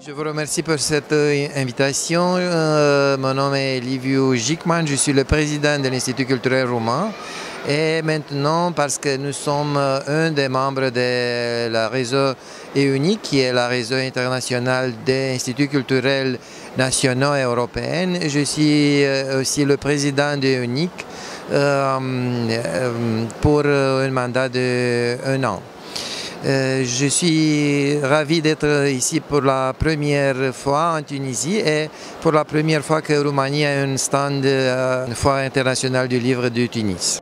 Je vous remercie pour cette invitation. Mon nom est Liviu Jicman, je suis le président de l'Institut culturel roumain. Et maintenant, parce que nous sommes un des membres de la réseau EUNIC, qui est la réseau international des instituts culturels nationaux et européens, je suis aussi le président de EUNIC pour un mandat de 1 an. Je suis ravi d'être ici pour la première fois en Tunisie et pour la première fois que Roumanie a un stand à la Foire internationale du livre de Tunis.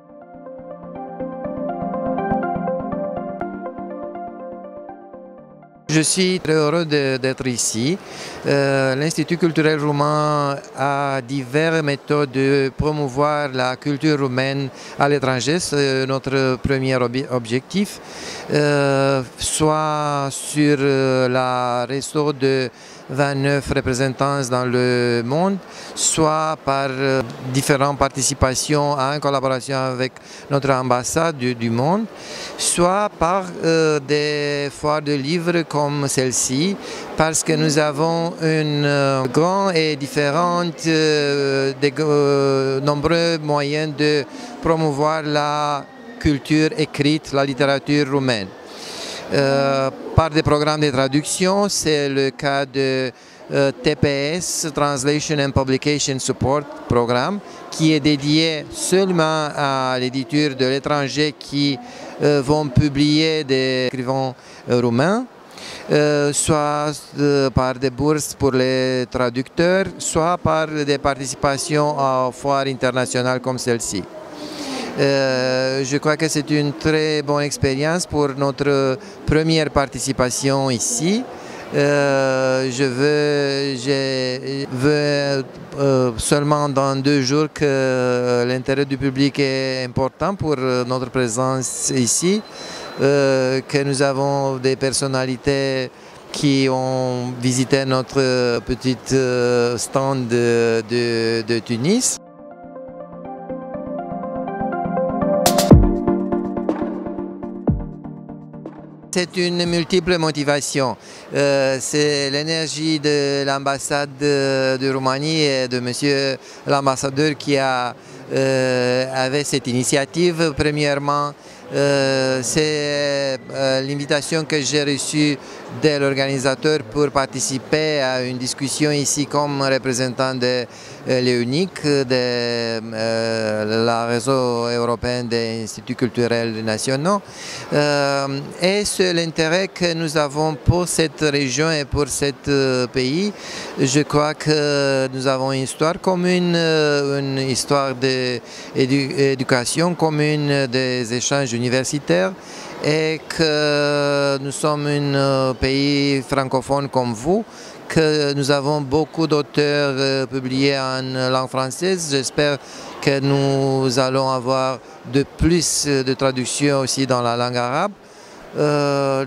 Je suis très heureux d'être ici. L'Institut culturel roumain a diverses méthodes de promouvoir la culture roumaine à l'étranger. C'est notre premier objectif, soit sur la réseau de 29 représentants dans le monde, soit par différentes participations en collaboration avec notre ambassade du monde, soit par des foires de livres comme celle-ci, parce que nous avons une grande et différente, nombreux moyens de promouvoir la culture écrite, la littérature roumaine. Par des programmes de traduction, c'est le cas de TPS, Translation and Publication Support Programme, qui est dédié seulement à l'éditure de l'étranger qui vont publier des écrivains roumains, soit par des bourses pour les traducteurs, soit par des participations à foires internationales comme celle-ci. Je crois que c'est une très bonne expérience pour notre première participation ici. Je veux seulement dans 2 jours que l'intérêt du public est important pour notre présence ici, que nous avons des personnalités qui ont visité notre petite stand de Tunis. C'est une multiple motivation. C'est l'énergie de l'ambassade de Roumanie et de monsieur l'ambassadeur qui avait cette initiative. Premièrement, c'est l'invitation que j'ai reçue de l'organisateur pour participer à une discussion ici comme représentant de l'EUNIC, de la réseau européen des instituts culturels nationaux. Et c'est l'intérêt que nous avons pour cette région et pour ce pays. Je crois que nous avons une histoire commune, une histoire d'éducation commune, des échanges universitaires, et que nous sommes un pays francophone comme vous, que nous avons beaucoup d'auteurs publiés en langue française. J'espère que nous allons avoir de plus de traductions aussi dans la langue arabe.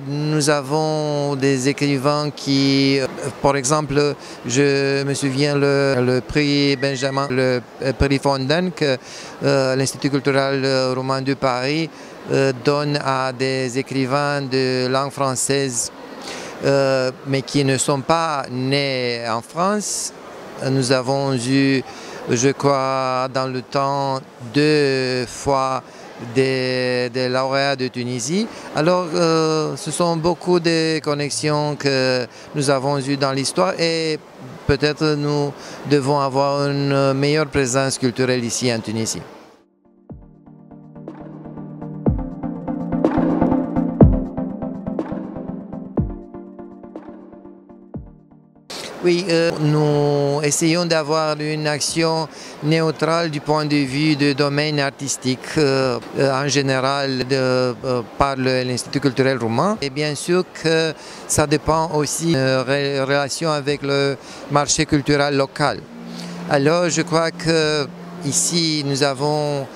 Nous avons des écrivains qui, par exemple, je me souviens le prix Benjamin, le prix Fontaine que l'Institut culturel roumain de Paris donne à des écrivains de langue française, mais qui ne sont pas nés en France. Nous avons eu, je crois, dans le temps 2 fois des lauréats de Tunisie. Alors, ce sont beaucoup de connexions que nous avons eues dans l'histoire et peut-être nous devons avoir une meilleure présence culturelle ici en Tunisie. Oui, nous essayons d'avoir une action neutrale du point de vue du domaine artistique en général par l'Institut culturel roumain. Et bien sûr que ça dépend aussi de relation avec le marché culturel local. Alors je crois qu'ici nous avons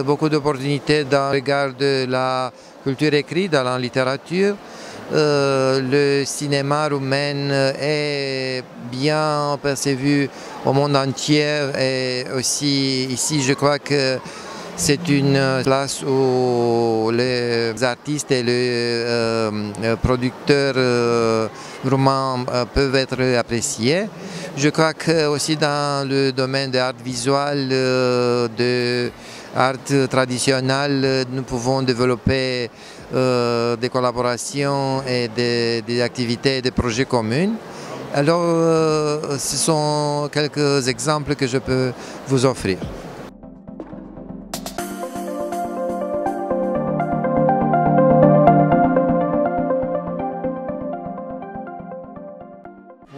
beaucoup d'opportunités dans le regard de la culture écrite, dans la littérature. Le cinéma roumain est bien perçu au monde entier et aussi ici je crois que C'est une place où les artistes et les producteurs roumains peuvent être appréciés. Je crois que aussi dans le domaine de l'art visuel, de l'art traditionnel, nous pouvons développer des collaborations et des activités et des projets communs. Alors, ce sont quelques exemples que je peux vous offrir.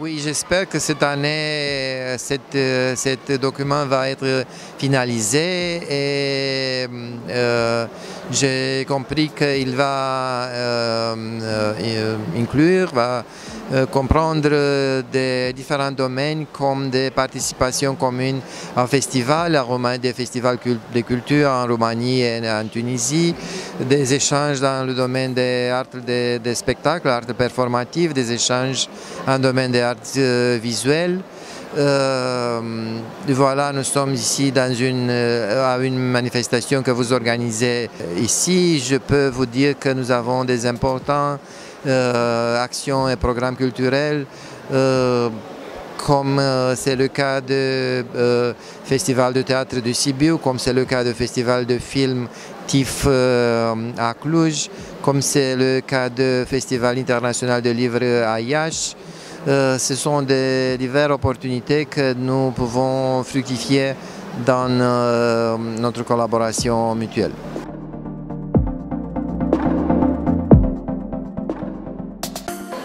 Oui, j'espère que cette année, ce document va être finalisé et j'ai compris qu'il va inclure, va comprendre des différents domaines comme des participations communes en festival, des festivals de culture en Roumanie et en Tunisie, des échanges dans le domaine des arts des spectacles, arts performatifs, des échanges en domaine des arts visuels. Voilà, nous sommes ici à une manifestation que vous organisez ici. Je peux vous dire que nous avons des importantes actions et programmes culturels comme c'est le cas du Festival de théâtre de Sibiu, comme c'est le cas du Festival de film TIFF à Cluj, comme c'est le cas du Festival international de livres à Iași. Ce sont des diverses opportunités que nous pouvons fructifier dans notre collaboration mutuelle.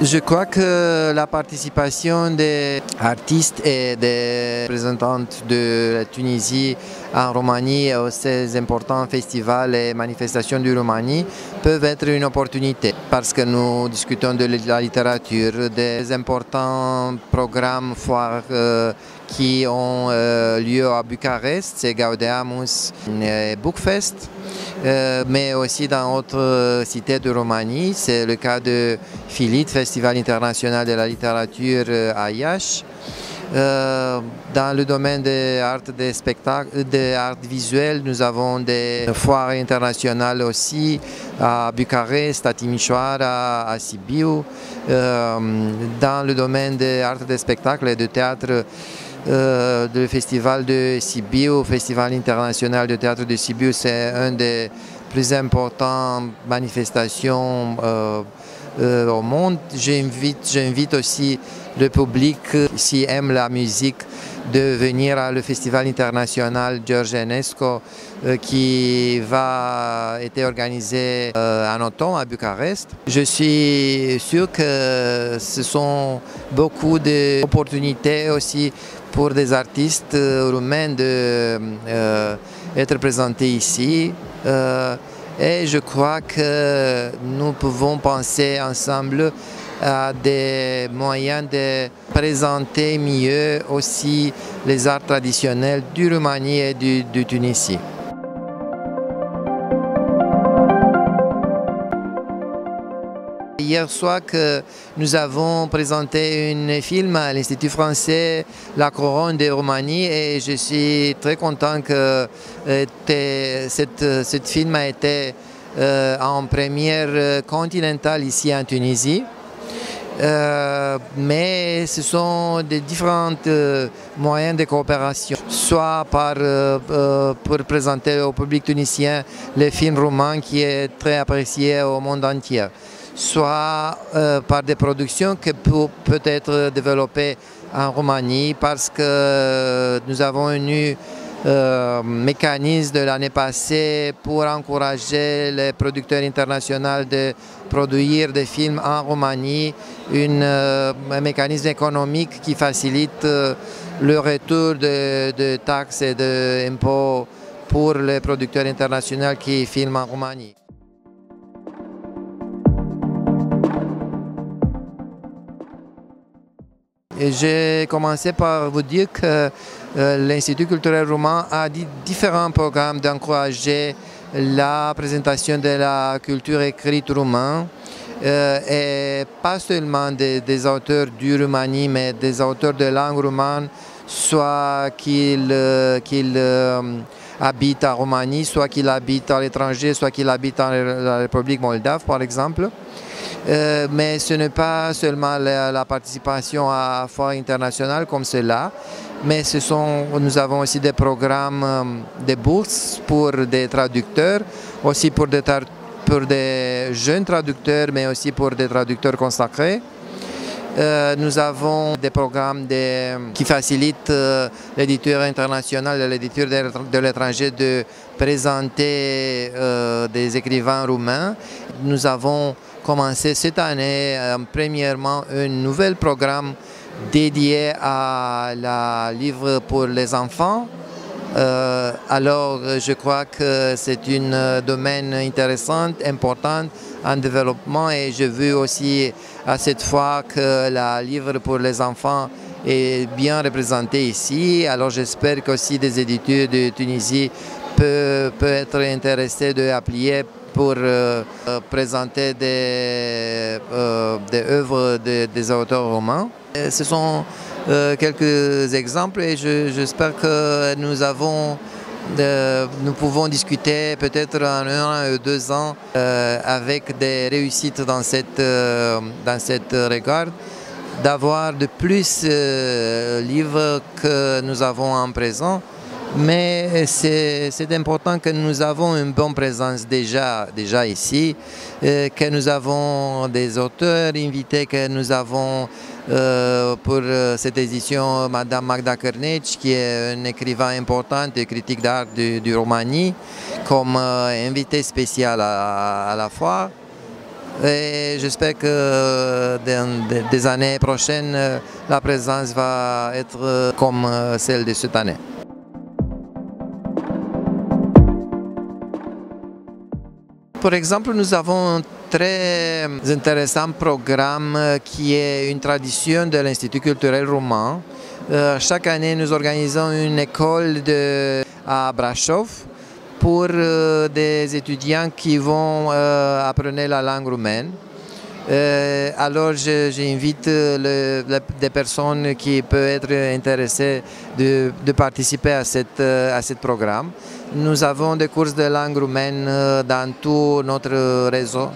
Je crois que la participation des artistes et des représentants de la Tunisie en Roumanie à ces importants festivals et manifestations de Roumanie peuvent être une opportunité parce que nous discutons de la littérature, des importants programmes foires qui ont lieu à Bucarest, c'est Gaudeamus et Bookfest. Mais aussi dans d'autres cités de Roumanie. C'est le cas de Filit, Festival international de la littérature à Iași. Dans le domaine des arts des spectacles, des arts visuels, nous avons des foires internationales aussi à Bucarest, à Timișoara, à Sibiu. Dans le domaine des arts des spectacles et de théâtre, le festival de Sibiu, Festival international de théâtre de Sibiu, c'est une des plus importantes manifestations au monde. J'invite aussi le public, s'il aime la musique, de venir à le Festival international George Enescu qui va être organisé en automne à Bucarest. Je suis sûr que ce sont beaucoup d'opportunités aussi pour des artistes roumains d'être présentés ici. Et je crois que nous pouvons penser ensemble à des moyens de présenter mieux aussi les arts traditionnels du Roumanie et du Tunisie. Hier soir, nous avons présenté un film à l'Institut français La Couronne de Roumanie et je suis très content que ce film a été en première continentale ici en Tunisie. Mais ce sont des différents moyens de coopération, soit pour présenter au public tunisien le film roumain qui est très apprécié au monde entier, soit par des productions qui peuvent être développées en Roumanie parce que nous avons eu mécanisme de l'année passée pour encourager les producteurs internationaux de produire des films en Roumanie, un mécanisme économique qui facilite le retour de taxes et d'impôts pour les producteurs internationaux qui filment en Roumanie. J'ai commencé par vous dire que l'Institut culturel roumain a différents programmes d'encourager la présentation de la culture écrite roumaine et pas seulement des auteurs du Roumanie, mais des auteurs de langue roumaine, soit qu'ils habite en Roumanie, soit qu'il habite à l'étranger, soit qu'il habite en la République moldave, par exemple. Mais ce n'est pas seulement la participation à foires internationales comme cela, mais nous avons aussi des programmes de bourses pour des traducteurs, aussi pour des jeunes traducteurs, mais aussi pour des traducteurs consacrés. Nous avons des programmes qui facilitent l'éditeur international et l'éditeur de l'étranger de présenter des écrivains roumains. Nous avons commencé cette année, premièrement, un nouvel programme dédié à la livre pour les enfants. Alors, je crois que c'est un domaine intéressant, important en développement, et je veux aussi à cette fois que la livre pour les enfants est bien représentée ici. Alors, j'espère qu'aussi des éditeurs de Tunisie peuvent être intéressés d'appuyer pour présenter des œuvres des auteurs romains. Ce sont quelques exemples et j'espère que nous pouvons discuter peut-être en 1 ou 2 ans avec des réussites dans cette regard, d'avoir de plus livres que nous avons en présent. Mais c'est important que nous avons une bonne présence déjà ici, que nous avons des auteurs invités, que nous avons pour cette édition Madame Magda Krnec, qui est un écrivain important et critique d'art du Roumanie, comme invité spécial à la foire. Et j'espère que dans des années prochaines, la présence va être comme celle de cette année. Par exemple, nous avons un très intéressant programme qui est une tradition de l'Institut culturel roumain. Chaque année, nous organisons une école à Brașov pour des étudiants qui vont apprendre la langue roumaine. Alors, j'invite des personnes qui peuvent être intéressées de participer à ce programme. Nous avons des cours de langue roumaine dans tout notre réseau.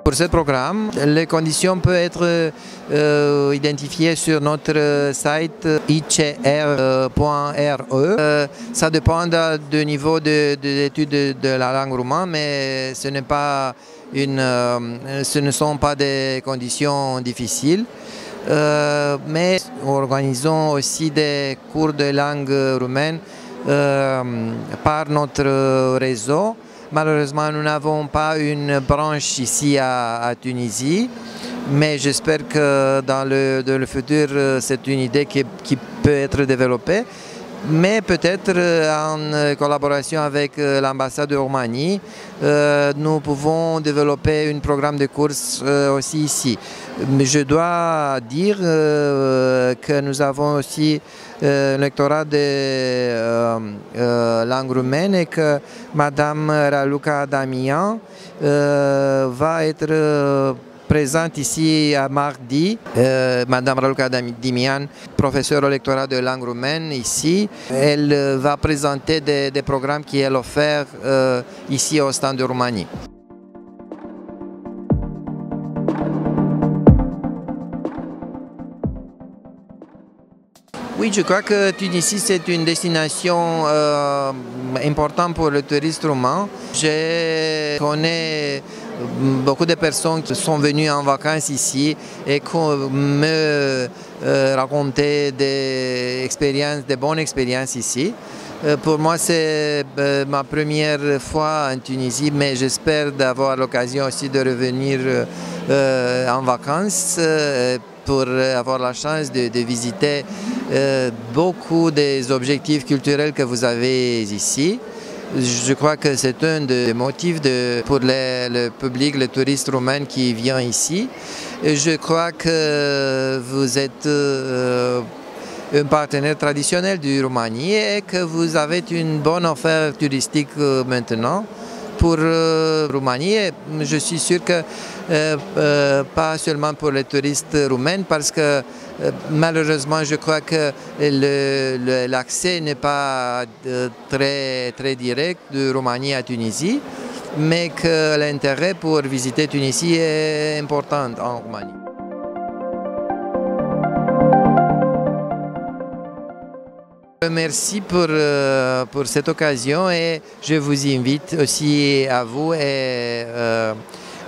Pour ce programme, les conditions peuvent être identifiées sur notre site icr.re. Ça dépend du niveau d'étude de la langue roumaine, mais ce ne sont pas des conditions difficiles. Mais nous organisons aussi des cours de langue roumaine par notre réseau. Malheureusement, nous n'avons pas une branche ici à Tunisie, mais j'espère que dans le futur, c'est une idée qui peut être développée. Mais peut-être en collaboration avec l'ambassade de Roumanie, nous pouvons développer un programme de courses aussi ici. Mais je dois dire que nous avons aussi un lectorat de langue roumaine et que Madame Raluca Damian va être présente ici à mardi. Madame Raluca Damian, professeure au lectorat de langue roumaine ici, elle va présenter des programmes qui sont offerts ici au stand de Roumanie. Oui, je crois que Tunisie, c'est une destination importante pour le tourisme roumain. Je connais beaucoup de personnes qui sont venues en vacances ici et qui me racontaient des bonnes expériences ici. Pour moi, c'est ma première fois en Tunisie, mais j'espère d'avoir l'occasion aussi de revenir en vacances pour avoir la chance de visiter beaucoup des objectifs culturels que vous avez ici. Je crois que c'est un des motifs pour le public, les touristes roumains qui viennent ici. Et je crois que vous êtes un partenaire traditionnel du Roumanie et que vous avez une bonne offre touristique maintenant pour Roumanie. Et je suis sûr que pas seulement pour les touristes roumains, parce que Malheureusement, je crois que l'accès n'est pas très direct de Roumanie à Tunisie, mais que l'intérêt pour visiter Tunisie est important en Roumanie. Merci pour cette occasion et je vous invite aussi à vous et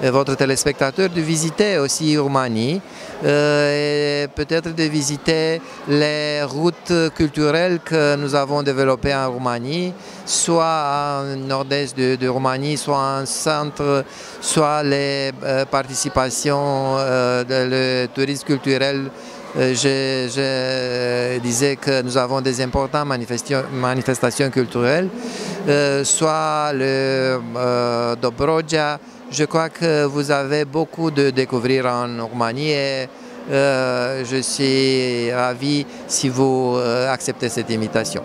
votre téléspectateur de visiter aussi Roumanie et peut-être de visiter les routes culturelles que nous avons développées en Roumanie, soit en nord-est de Roumanie, soit en centre, soit les participations de le tourisme culturel. Je disais que nous avons des importantes manifestations culturelles, soit le Dobroja. Je crois que vous avez beaucoup de découvrir en Roumanie et je suis ravi si vous acceptez cette invitation.